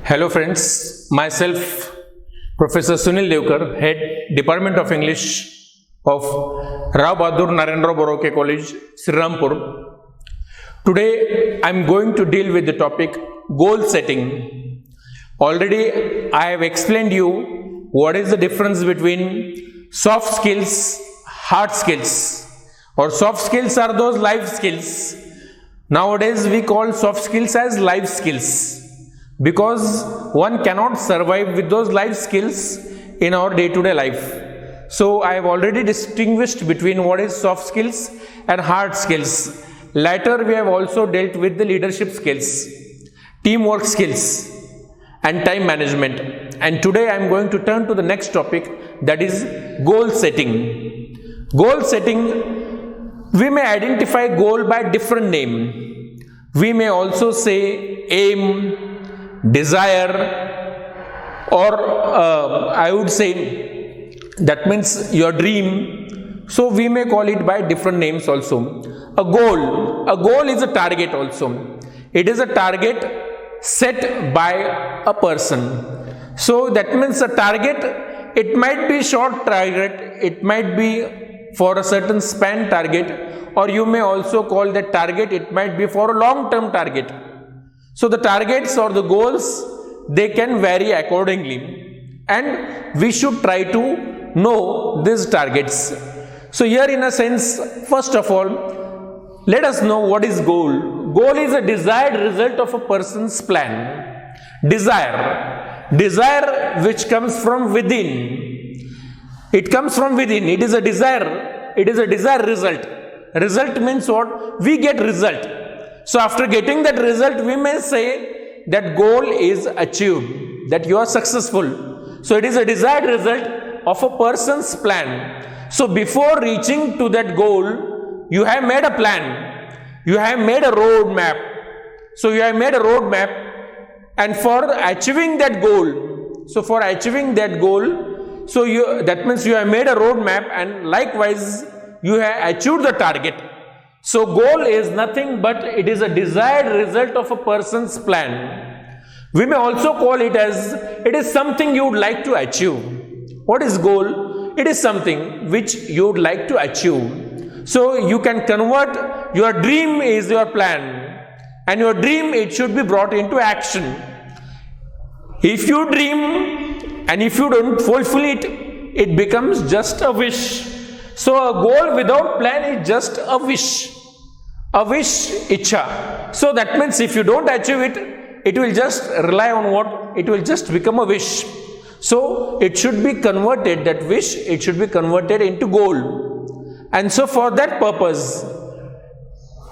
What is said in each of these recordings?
Hello friends, myself Professor Sunil Devkar, Head Department of English of Rao Bahadur Narendra Boroke College, Srirampur. Today I am going to deal with the topic goal setting. Already I have explained you what is the difference between soft skills, hard skills, or soft skills are those life skills. Nowadays we call soft skills as life skills, because one cannot survive with those life skills in our day-to-day life. So I have already distinguished between what is soft skills and hard skills. Later we have also dealt with the leadership skills, teamwork skills and time management. And today I am going to turn to the next topic, that is goal setting. Goal setting, we may identify goal by different name. We may also say aim, desire, or I would say that means your dream. So we may call it by different names also. A goal is a target also. It is a target set by a person. So that means a target, it might be short target, it might be for a certain span target, or you may also call that target, it might be for a long-term target. So the targets or the goals, they can vary accordingly, and we should try to know these targets. So here in a sense, first of all, let us know what is goal. Goal is a desired result of a person's plan. Desire which comes from within. It comes from within. It is a desire. It is a desired result. Result means what? We get result. So after getting that result, we may say that goal is achieved, that you are successful. So it is a desired result of a person's plan. So before reaching to that goal, you have made a plan. You have made a road map. So you have made a road map, and for achieving that goal, that means you have made a road map, and likewise you have achieved the target. So goal is nothing but it is a desired result of a person's plan. We may also call it as it is something you would like to achieve. What is goal? It is something which you would like to achieve. So you can convert your dream is your plan, and your dream, it should be brought into action. If you dream and if you don't fulfill it, it becomes just a wish. So a goal without plan is just a wish, ichha. So that means if you don't achieve it, it will just rely on what? It will just become a wish. So it should be converted, that wish, it should be converted into goal. And so for that purpose,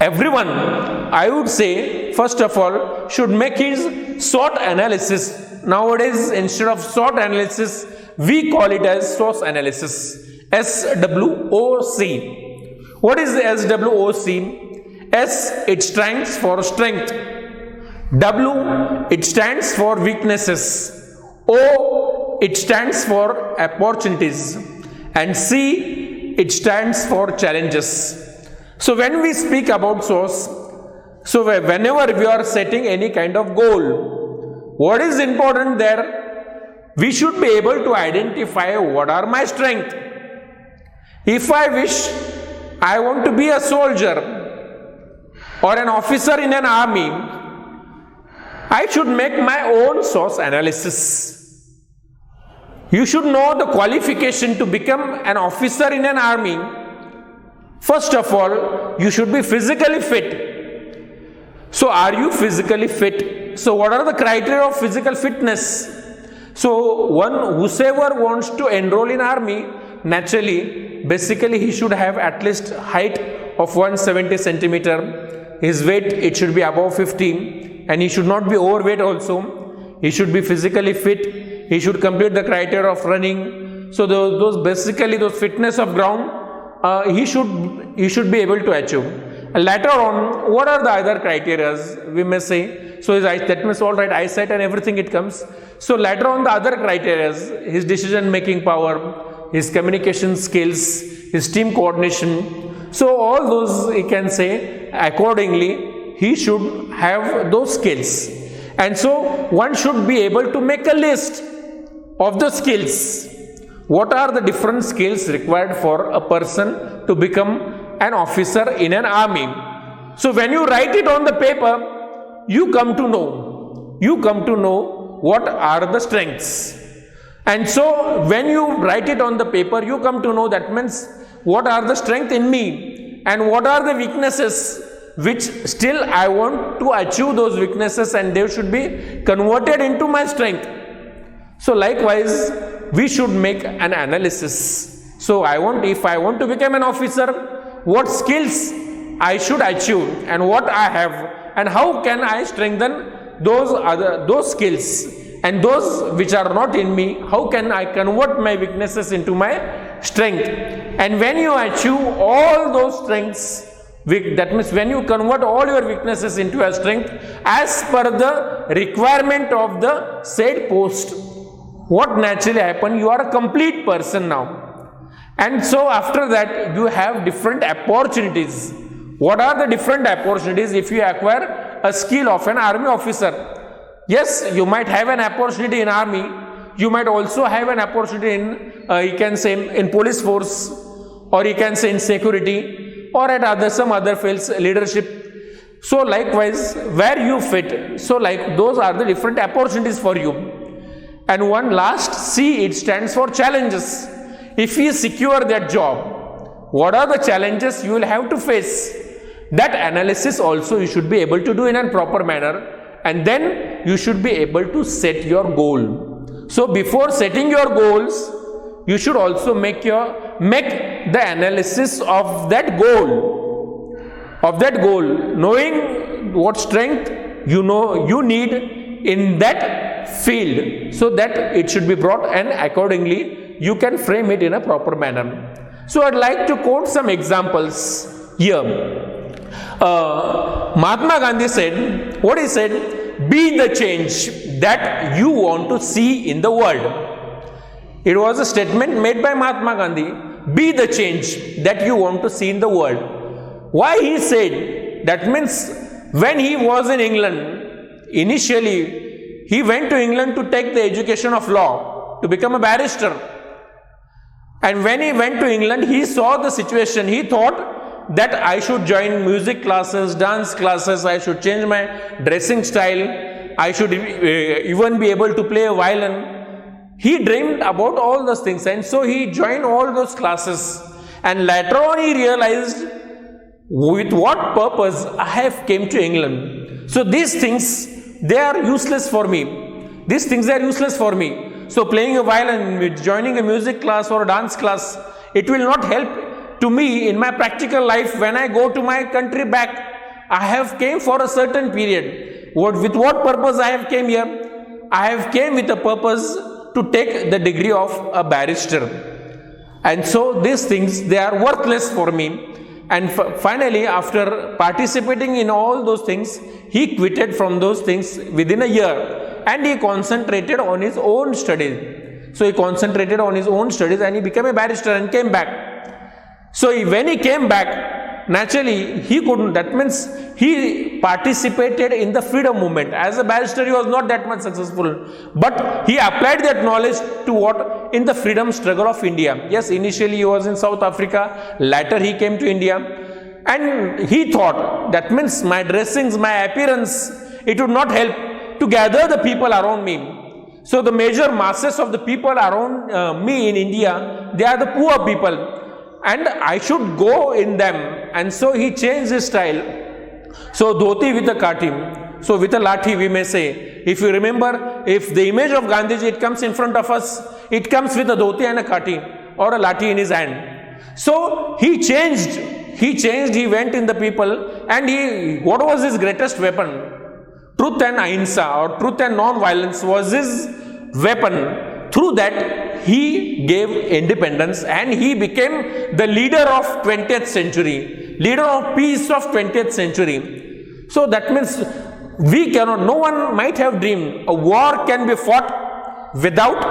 everyone, I would say, first of all, should make his SWOT analysis. Nowadays, instead of SWOT analysis, we call it as SWOT analysis. SWOC. What is the SWOC? S, it stands for strength. W, it stands for weaknesses. O, it stands for opportunities. And C, it stands for challenges. So when we speak about SWOT, so whenever we are setting any kind of goal, what is important there? We should be able to identify what are my strengths. If I wish I want to be a soldier or an officer in an army, I should make my own SWOT analysis. You should know the qualification to become an officer in an army. First of all, you should be physically fit. So are you physically fit? So what are the criteria of physical fitness? So whosoever wants to enroll in army, naturally, basically he should have at least height of 170 centimeter. His weight, it should be above 50, and he should not be overweight also. He should be physically fit. He should complete the criteria of running. So those fitness of ground, he should be able to achieve. And later on, what are the other criteria? We may say, so that means all right, eyesight and everything it comes. So later on, the other criteria, his decision making power, his communication skills, his team coordination. So all those, he can say, accordingly, he should have those skills. And so one should be able to make a list of the skills. What are the different skills required for a person to become an officer in an army? So when you write it on the paper, you come to know what are the strengths. And so when you write it on the paper, you come to know, that means what are the strengths in me and what are the weaknesses which still I want to achieve those weaknesses, and they should be converted into my strength. So likewise, we should make an analysis. So if I want to become an officer, what skills I should achieve and what I have, and how can I strengthen those skills, and those which are not in me, how can I convert my weaknesses into my strength. And when you achieve all those strengths, that means when you convert all your weaknesses into a strength as per the requirement of the said post, what naturally happens? You are a complete person now. And so after that, you have different opportunities. What are the different opportunities if you acquire a skill of an army officer? Yes, you might have an opportunity in army. You might also have an opportunity in, you can say, in police force, or you can say in security, or at some other fields, leadership. So likewise, where you fit, so like those are the different opportunities for you. And one last C, it stands for challenges. If you secure that job, what are the challenges you will have to face? That analysis also you should be able to do in a proper manner, and then you should be able to set your goal. So before setting your goals, you should also make the analysis of that goal, knowing what strength you need in that field, so that it should be brought, and accordingly you can frame it in a proper manner. So I'd like to quote some examples here. Mahatma Gandhi said, what he said, be the change that you want to see in the world. It was a statement made by Mahatma Gandhi, be the change that you want to see in the world. Why he said? That means when he was in England, initially he went to England to take the education of law, to become a barrister. And when he went to England, he saw the situation. He thought that I should join music classes, dance classes, I should change my dressing style, I should even be able to play a violin. He dreamed about all those things, and so he joined all those classes. And later on he realized, with what purpose I have came to England. So these things, they are useless for me. These things are useless for me. So playing a violin, joining a music class or a dance class, it will not help to me in my practical life when I go to my country back. I have came for a certain period. With what purpose I have came here? I have came with a purpose to take the degree of a barrister. And so these things, they are worthless for me. And finally, after participating in all those things, he quitted from those things within a year, and he concentrated on his own studies. So he concentrated on his own studies and he became a barrister and came back. So when he came back, naturally he couldn't, that means he participated in the freedom movement. As a barrister, he was not that much successful, but he applied that knowledge to what? In the freedom struggle of India. Yes, initially he was in South Africa, later he came to India, and he thought, that means my dressings, my appearance, it would not help to gather the people around me. So the major masses of the people around me in India, they are the poor people, and I should go in them. And so he changed his style. So dhoti with a kati, so with a lathi we may say. If you remember, if the image of Gandhiji, it comes in front of us, it comes with a dhoti and a kati or a lathi in his hand. So he changed, he went in the people, and what was his greatest weapon? Truth and ahimsa, or truth and non-violence, was his weapon. Through that, he gave independence, and he became the leader of 20th century, leader of peace of 20th century. So that means we cannot, no one might have dreamed a war can be fought without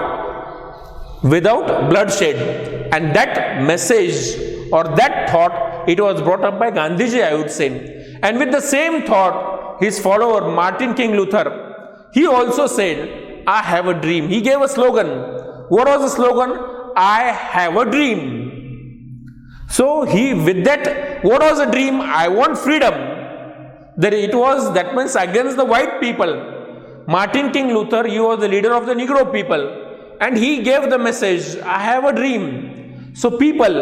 bloodshed. And that message or that thought, it was brought up by Gandhiji, I would say. And with the same thought, his follower Martin King Luther, he also said, I have a dream. He gave a slogan. What was the slogan? I have a dream. So with that, what was the dream? I want freedom. That means against the white people. Martin King Luther, he was the leader of the Negro people, and he gave the message, I have a dream. So people,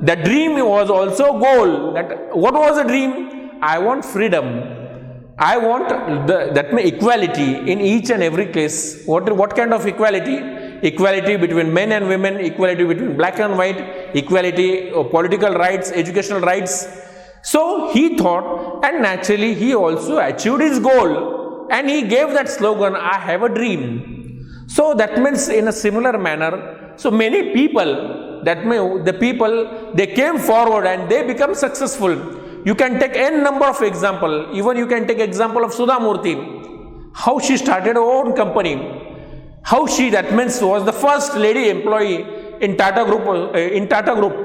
the dream was also goal. What was the dream? I want freedom. I want equality in each and every case. What kind of equality? Equality between men and women, equality between black and white, equality of political rights, educational rights. So he thought, and naturally he also achieved his goal, and he gave that slogan, I have a dream. So that means in a similar manner, so many people, they came forward and they become successful. You can take n number of example. Even you can take example of Sudha Murthy, how she started her own company, how she, that means, was the first lady employee in Tata Group,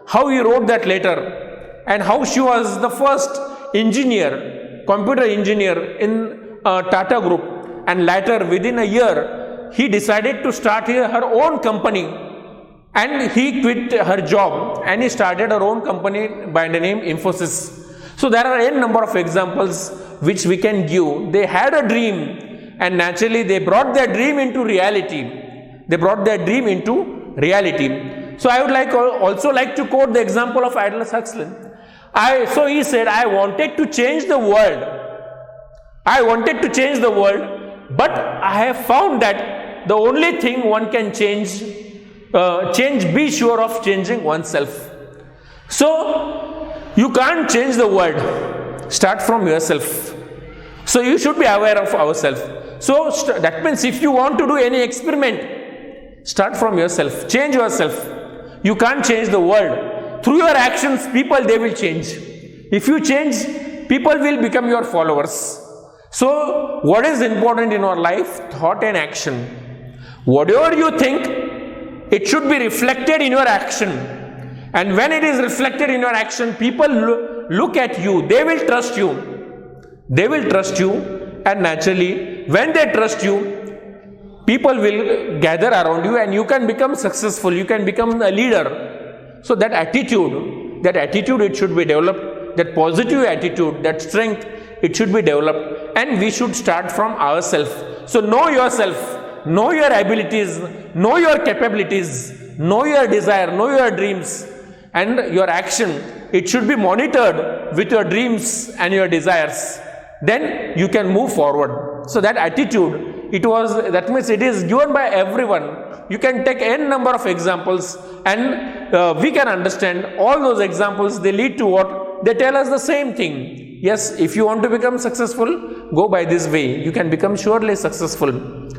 how he wrote that letter, and how she was the first engineer, computer engineer in Tata Group, and later within a year he decided to start her own company. And he quit her job and he started her own company by the name Infosys. So there are n number of examples which we can give. They had a dream and naturally they brought their dream into reality. So I would also like to quote the example of Aldous Huxley. So he said, I wanted to change the world. But I have found that the only thing one can be sure of changing oneself. So you can't change the world. Start from yourself. So you should be aware of ourselves. So that means if you want to do any experiment, start from yourself. Change yourself. You can't change the world. Through your actions, people, they will change. If you change, people will become your followers. So what is important in our life? Thought and action. Whatever you think, it should be reflected in your action. And when it is reflected in your action, people look at you. They will trust you. And naturally, when they trust you, people will gather around you and you can become successful. You can become a leader. So that attitude, it should be developed. That positive attitude, that strength, it should be developed. And we should start from ourselves. So know yourself. Know your abilities, know your capabilities, know your desire, know your dreams, and your action. It should be monitored with your dreams and your desires. Then you can move forward. So that attitude, that means it is given by everyone. You can take n number of examples and we can understand all those examples. They lead to what? They tell us the same thing. Yes, if you want to become successful, go by this way. You can become surely successful.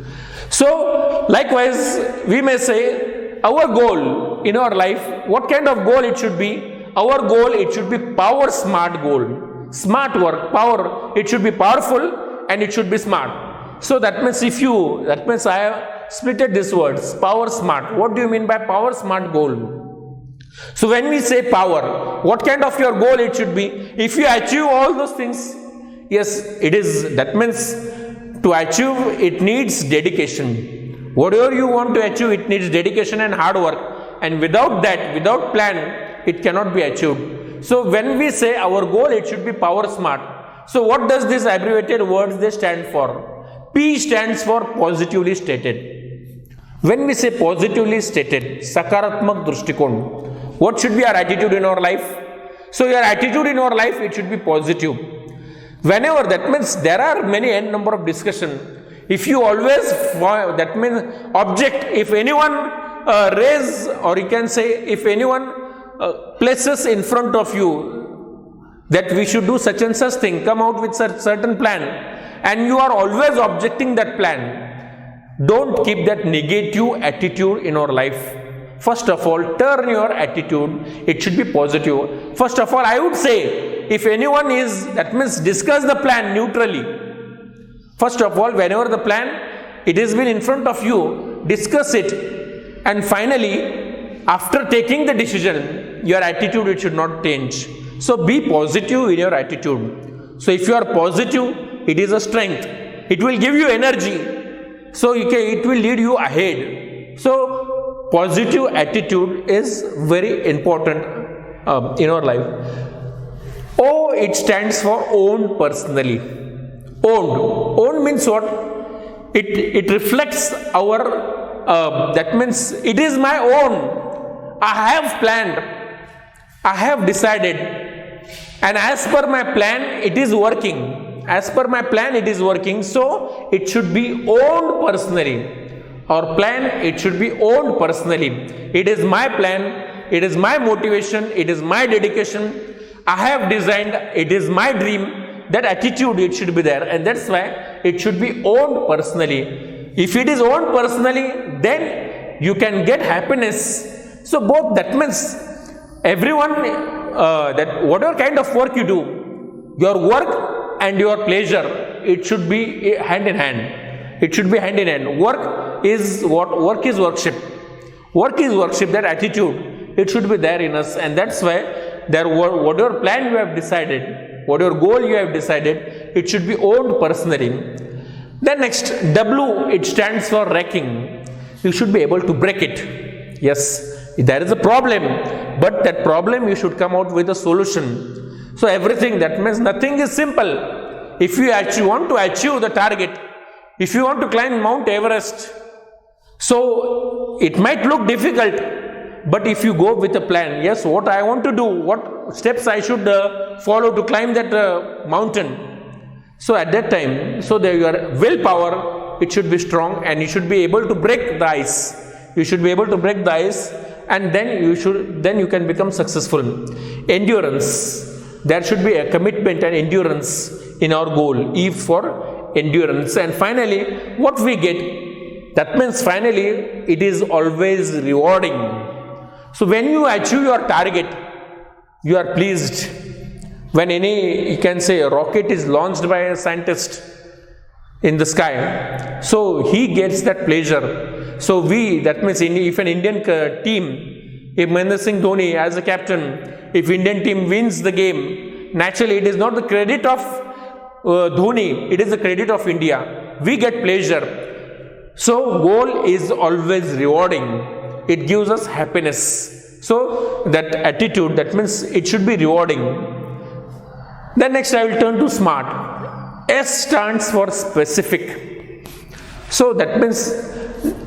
So, likewise, we may say our goal in our life, what kind of goal it should be? Our goal, it should be power smart goal. Smart work, power, it should be powerful and it should be smart. So that means I have splitted these words, power smart. What do you mean by power smart goal? So when we say power, what kind of your goal it should be? If you achieve all those things, yes, that means to achieve, it needs dedication. Whatever you want to achieve, it needs dedication and hard work. And without that, without plan, it cannot be achieved. So when we say our goal, it should be power smart. So what does this abbreviated words they stand for? P stands for positively stated. When we say positively stated, Sakaratmak Drushtikon, what should be our attitude in our life? So your attitude in our life, it should be positive. Whenever, that means there are many n number of discussion. If you always, that means object, if anyone raise, or you can say if anyone places in front of you that we should do such and such thing, come out with certain plan, and you are always objecting that plan, don't keep that negative attitude in our life. First of all, turn your attitude, it should be positive. First of all, I would say, if anyone that means discuss the plan neutrally. First of all, whenever the plan, it has been in front of you, discuss it. And finally, after taking the decision, your attitude, it should not change. So be positive in your attitude. So if you are positive, it is a strength. It will give you energy. So it will lead you ahead. So positive attitude is very important in our life. O, it stands for owned personally. Owned. Owned means what? It reflects our, that means it is my own. I have planned. I have decided. And as per my plan, it is working. As per my plan, it is working. So, it should be owned personally. Our plan, it should be owned personally. It is my plan. It is my motivation. It is my dedication. I have designed. It is my dream. That attitude, it should be there. And that's why it should be owned personally. If it is owned personally, then you can get happiness. So, both, that means everyone, that whatever kind of work you do, your work and your pleasure, it should be hand in hand. It should be hand in hand. Work is what? Work is worship. Work is worship. That attitude, it should be there in us. And that's why whatever plan you have decided, whatever goal you have decided, it should be owned personally. Then next, W, it stands for wrecking. You should be able to break it. Yes, there is a problem, but that problem you should come out with a solution. So everything, that means nothing is simple. If you actually want to achieve the target, if you want to climb Mount Everest, so it might look difficult, but if you go with a plan, yes, what I want to do, what steps I should follow to climb that mountain. So at that time, so your willpower, it should be strong, and you should be able to break the ice. You should be able to break the ice, and then you can become successful. Endurance. There should be a commitment and endurance in our goal. E for endurance. And finally, what we get, that means finally, it is always rewarding. So when you achieve your target, you are pleased. When you can say a rocket is launched by a scientist in the sky, so he gets that pleasure. So that means if an Indian team, if Mahendra Singh Dhoni as a captain, if Indian team wins the game, naturally it is not the credit of Dhoni, it is the credit of India. We get pleasure. So goal is always rewarding. It gives us happiness. So that attitude, that means it should be rewarding. Then next I will turn to SMART. S stands for specific. So that means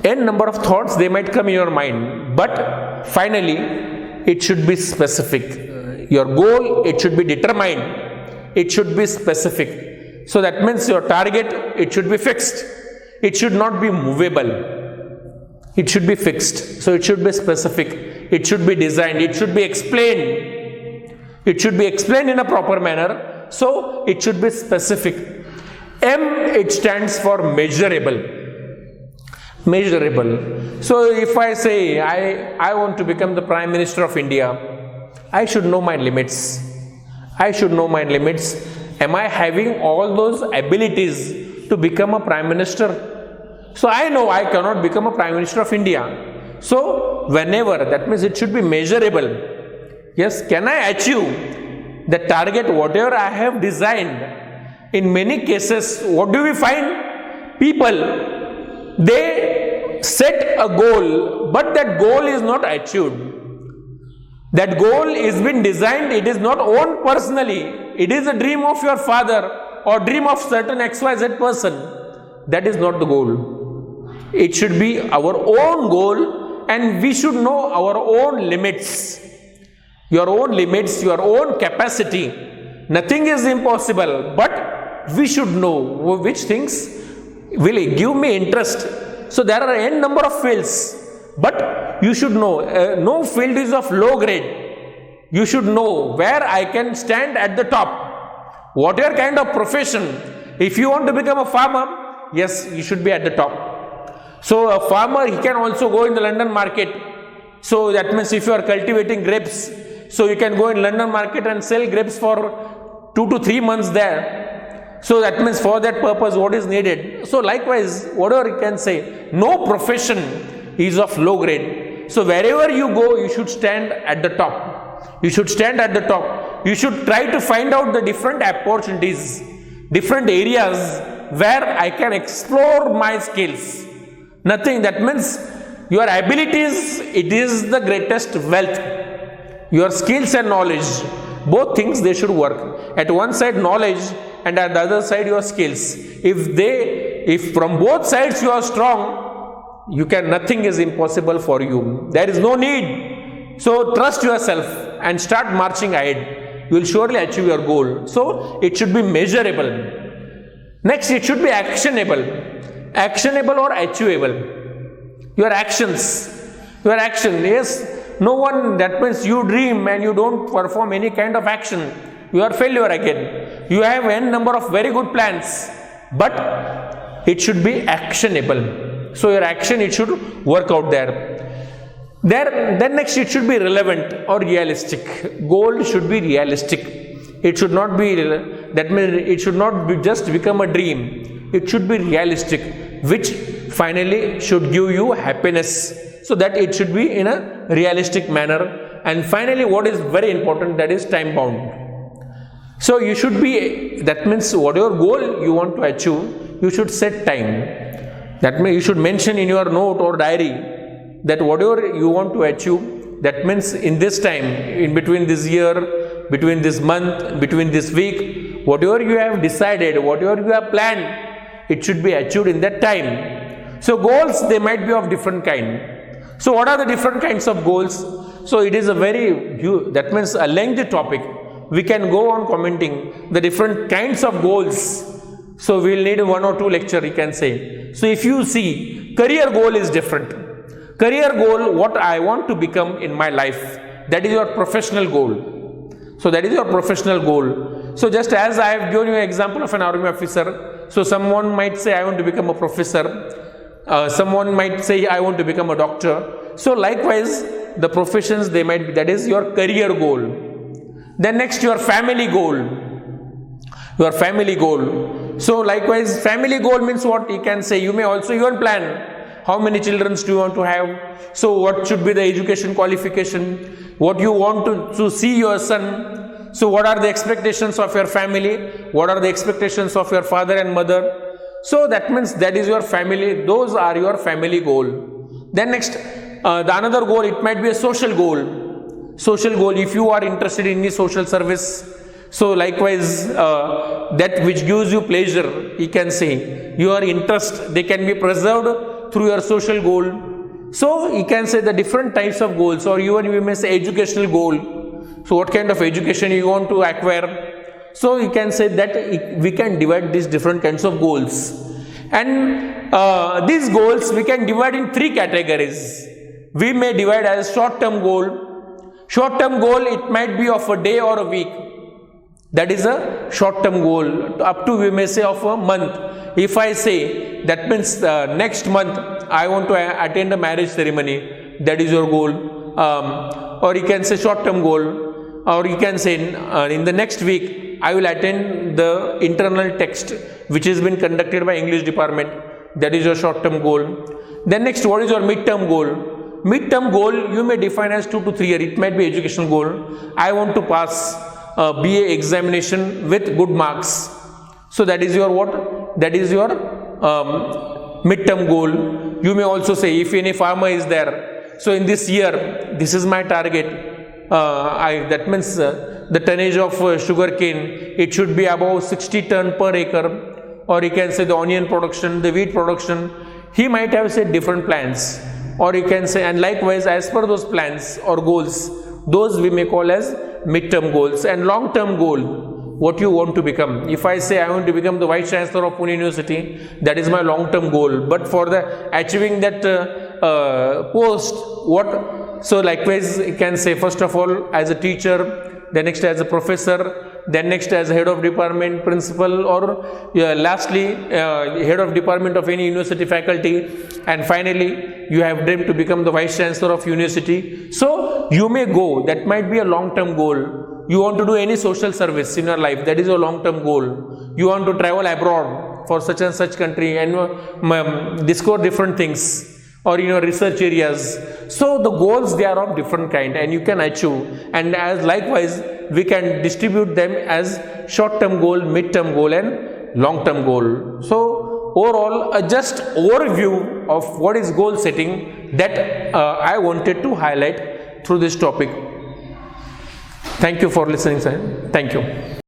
n number of thoughts, they might come in your mind, but finally it should be specific. Your goal, it should be determined. It should be specific. So that means your target, it should be fixed. It should not be movable. It should be fixed. So it should be specific. It should be designed. It should be explained. It should be explained in a proper manner. So it should be specific. M, it stands for measurable. Measurable. So if I say I want to become the Prime Minister of India, I should know my limits. I should know my limits. Am I having all those abilities to become a Prime Minister? So I know I cannot become a Prime Minister of India. So whenever, that means it should be measurable. Yes, can I achieve the target, whatever I have designed? In many cases, what do we find? People, they set a goal, but that goal is not achieved. That goal is been designed, it is not owned personally. It is a dream of your father or dream of certain XYZ person. That is not the goal. It should be our own goal, and we should know our own limits. Your own limits, your own capacity. Nothing is impossible, but we should know which things will give me interest. So there are n number of fields, but you should know no field is of low grade. You should know where I can stand at the top. Whatever kind of profession, if you want to become a farmer, yes, you should be at the top. So a farmer, he can also go in the London market. So that means if you are cultivating grapes, so you can go in London market and sell grapes for 2 to 3 months there. So that means for that purpose, what is needed? So likewise, whatever you can say, no profession is of low grade. So wherever you go, you should stand at the top. You should stand at the top. You should try to find out the different opportunities, different areas where I can explore my skills. Nothing, that means your abilities, it is the greatest wealth. Your skills and knowledge, both things they should work. At one side knowledge and at the other side your skills. If from both sides you are strong, nothing is impossible for you. There is no need. So trust yourself and start marching ahead. You will surely achieve your goal. So it should be measurable. Next, it should be actionable. Actionable or achievable. Your actions. Your action. Yes. No one, that means you dream and you don't perform any kind of action. You are failure again. You have n number of very good plans, but it should be actionable. So your action, it should work out there. Then next, it should be relevant or realistic. Goal should be realistic. It should not be, that means it should not be just become a dream. It should be realistic, which finally should give you happiness. So that it should be in a realistic manner. And finally, what is very important, that is time bound. So you should be, that means whatever goal you want to achieve, you should set time. That means you should mention in your note or diary that whatever you want to achieve, that means in this time, in between this year, between this month, between this week, whatever you have decided, whatever you have planned, it should be achieved in that time. So goals, they might be of different kind. So what are the different kinds of goals? So it is a very, that means a lengthy topic. We can go on commenting the different kinds of goals. So we will need 1 or 2 lecture, you can say. So if you see, career goal is different. Career goal, what I want to become in my life, that is your professional goal. So that is your professional goal. So just as I have given you an example of an army officer, so someone might say I want to become a professor. Someone might say I want to become a doctor. So likewise, the professions they might be, that is your career goal. Then next, your family goal. Your family goal. So likewise, family goal means what? You can say, you may also even plan. How many children do you want to have? So what should be the education qualification? What you want to see your son? So what are the expectations of your family? What are the expectations of your father and mother? So that means that is your family. Those are your family goal. Then next, the another goal, it might be a social goal. Social goal, if you are interested in any social service. So likewise, that which gives you pleasure, you can say, your interest, they can be preserved through your social goal. So you can say the different types of goals, or even we may say educational goal. So what kind of education you want to acquire? So you can say that we can divide these different kinds of goals. And these goals we can divide in 3 categories. We may divide as short-term goal. Short-term goal, it might be of a day or a week. That is a short-term goal, up to we may say of a month. If I say, that means next month I want to attend a marriage ceremony, that is your goal. Or you can say short-term goal. Or you can say in the next week I will attend the internal text which has been conducted by English department. That is your short-term goal. Then next, what is your mid-term goal? Mid-term goal you may define as 2 to 3 years. It might be educational goal. I want to pass BA examination with good marks. So that is your what? That is your mid-term goal. You may also say, if any farmer is there, so in this year, this is my target. That means the tonnage of sugar cane, it should be above 60 ton per acre. Or you can say the onion production, the wheat production. He might have said different plans. Or you can say, and likewise, as per those plans or goals, those we may call as mid-term goals. And long-term goal, what you want to become. If I say I want to become the Vice Chancellor of Pune University, that is my long-term goal. But for the achieving that post, what? So likewise, you can say, first of all, as a teacher, then next as a professor, then next as head of department, principal, or lastly head of department of any university faculty, and finally you have dreamed to become the Vice Chancellor of university. So you may go, that might be a long-term goal. You want to do any social service in your life, that is your long-term goal. You want to travel abroad for such and such country and discover different things, or in your research areas. So the goals, they are of different kind and you can achieve, and as likewise we can distribute them as short-term goal, mid-term goal and long term goal. So overall, just overview of what is goal setting that I wanted to highlight through this topic. Thank you for listening, sir. Thank you.